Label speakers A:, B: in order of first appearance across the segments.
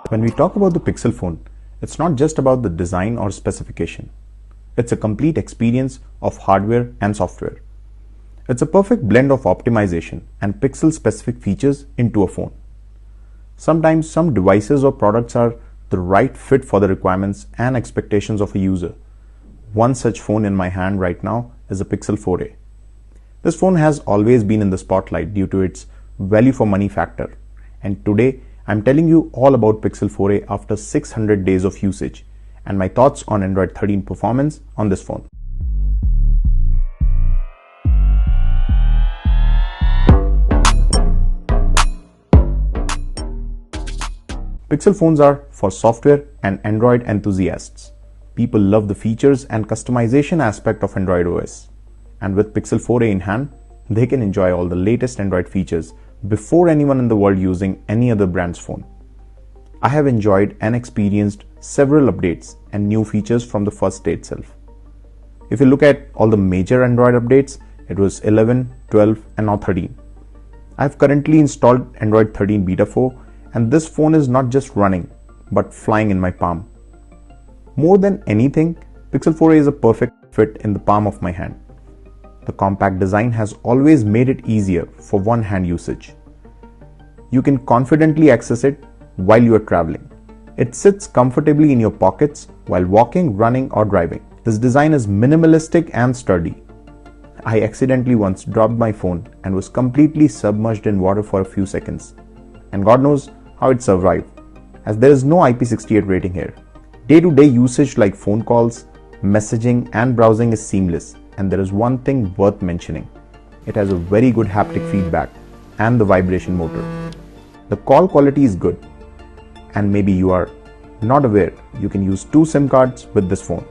A: When we talk about the Pixel phone, it's not just about the design or specification. It's a complete experience of hardware and software. It's a perfect blend of optimization and pixel-specific features into a phone. Sometimes some devices or products are the right fit for the requirements and expectations of a user. One such phone in my hand right now is a Pixel 4a. This phone has always been in the spotlight due to its value for money factor, and today I'm telling you all about Pixel 4a after 600 days of usage and my thoughts on Android 13 performance on this phone. Pixel phones are for software and Android enthusiasts. People love the features and customization aspect of Android OS. And with Pixel 4a in hand, they can enjoy all the latest Android features before anyone in the world using any other brand's phone. I have enjoyed and experienced several updates and new features from the first day itself. If you look at all the major Android updates, it was 11, 12 and now 13. I have currently installed Android 13 Beta 4 and this phone is not just running but flying in my palm. More than anything, Pixel 4a is a perfect fit in the palm of my hand. The compact design has always made it easier for one-hand usage. You can confidently access it while you are traveling. It sits comfortably in your pockets while walking, running or driving. This design is minimalistic and sturdy. I accidentally once dropped my phone and was completely submerged in water for a few seconds. And God knows how it survived, as there is no IP68 rating here. Day-to-day usage like phone calls, messaging and browsing is seamless, and there is one thing worth mentioning. It has a very good haptic feedback and the vibration motor. The call quality is good, and maybe you are not aware you can use two SIM cards with this phone.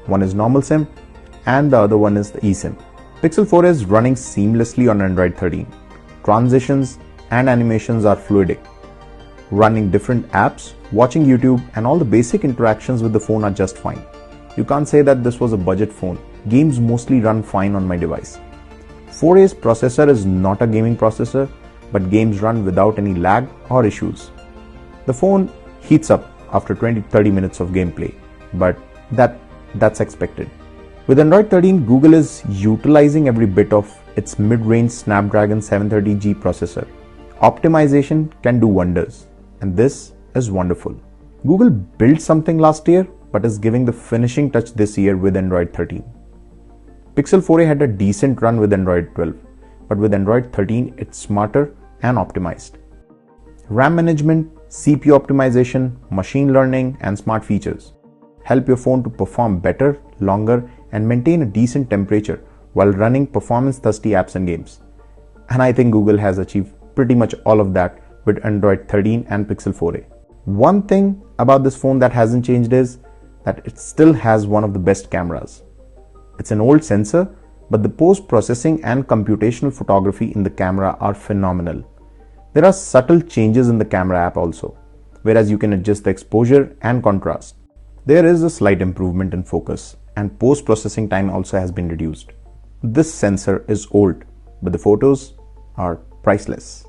A: One is normal SIM and the other one is the eSIM. Pixel 4 is running seamlessly on Android 13. Transitions and animations are fluidic. Running different apps, watching YouTube and all the basic interactions with the phone are just fine. You can't say that this was a budget phone. Games mostly run fine on my device. 4a's processor is not a gaming processor, but games run without any lag or issues. The phone heats up after 20-30 minutes of gameplay, but that's expected. With Android 13, Google is utilizing every bit of its mid-range Snapdragon 730G processor. Optimization can do wonders, and this is wonderful. Google built something last year, but is giving the finishing touch this year with Android 13. Pixel 4a had a decent run with Android 12, but with Android 13, it's smarter and optimized. RAM management, CPU optimization, machine learning, and smart features help your phone to perform better, longer, and maintain a decent temperature while running performance-thirsty apps and games. And I think Google has achieved pretty much all of that with Android 13 and Pixel 4a. One thing about this phone that hasn't changed is that it still has one of the best cameras. It's an old sensor, but the post-processing and computational photography in the camera are phenomenal. There are subtle changes in the camera app also, whereas you can adjust the exposure and contrast. There is a slight improvement in focus, and post-processing time also has been reduced. This sensor is old, but the photos are priceless.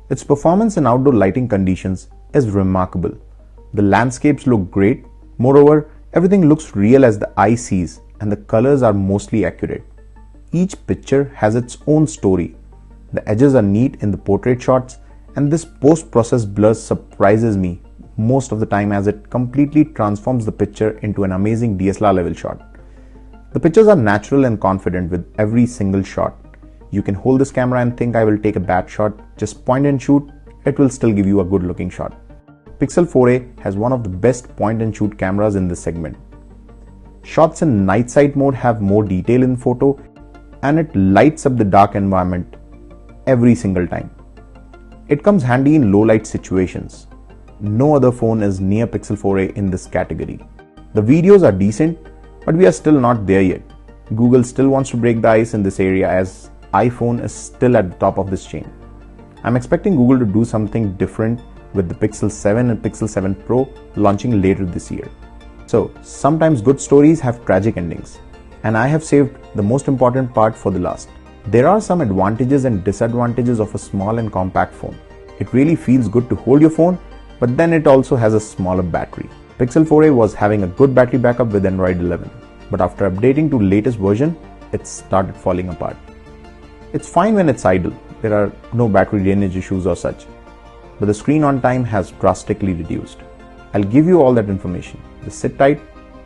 A: Its performance in outdoor lighting conditions is remarkable. The landscapes look great. Moreover, everything looks real as the eye sees, and the colors are mostly accurate. Each picture has its own story. The edges are neat in the portrait shots, and this post-process blur surprises me most of the time as it completely transforms the picture into an amazing DSLR level shot. The pictures are natural and confident with every single shot. You can hold this camera and think I will take a bad shot, just point and shoot, it will still give you a good looking shot. Pixel 4a has one of the best point and shoot cameras in this segment. Shots in night sight mode have more detail in photo, and it lights up the dark environment every single time. It comes handy in low light situations. No other phone is near Pixel 4a in this category. The videos are decent, but we are still not there yet. Google still wants to break the ice in this area as iPhone is still at the top of this chain. I'm expecting Google to do something different with the Pixel 7 and Pixel 7 Pro launching later this year. So, sometimes good stories have tragic endings, and I have saved the most important part for the last. There are some advantages and disadvantages of a small and compact phone. It really feels good to hold your phone, but then it also has a smaller battery. Pixel 4a was having a good battery backup with Android 11, but after updating to latest version, it started falling apart. It's fine when it's idle, there are no battery drainage issues or such, but the screen on time has drastically reduced. I'll give you all that information. Just sit tight,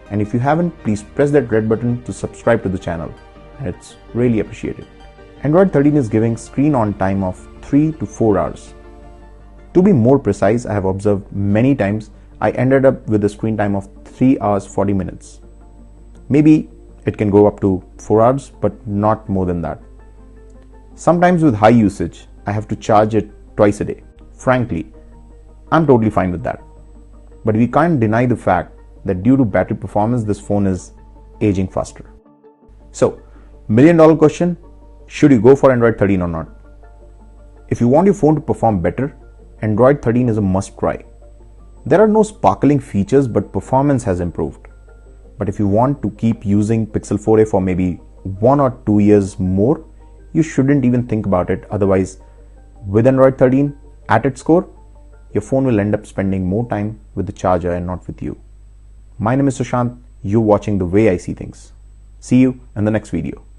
A: and if you haven't, please press that red button to subscribe to the channel, and it's really appreciated. Android 13 is giving screen on time of 3 to 4 hours. To be more precise, I have observed many times I ended up with a screen time of 3 hours 40 minutes. Maybe it can go up to 4 hours, but not more than that. Sometimes with high usage, I have to charge it twice a day. Frankly, I'm totally fine with that. But we can't deny the fact that due to battery performance, this phone is aging faster. So, $1,000,000 question, should you go for Android 13 or not? If you want your phone to perform better, Android 13 is a must try. There are no sparkling features, but performance has improved. But if you want to keep using Pixel 4a for maybe 1 or 2 years more, you shouldn't even think about it. Otherwise, with Android 13 at its core, your phone will end up spending more time with the charger and not with you. My name is Sushant. You're watching The Way I See Things. See you in the next video.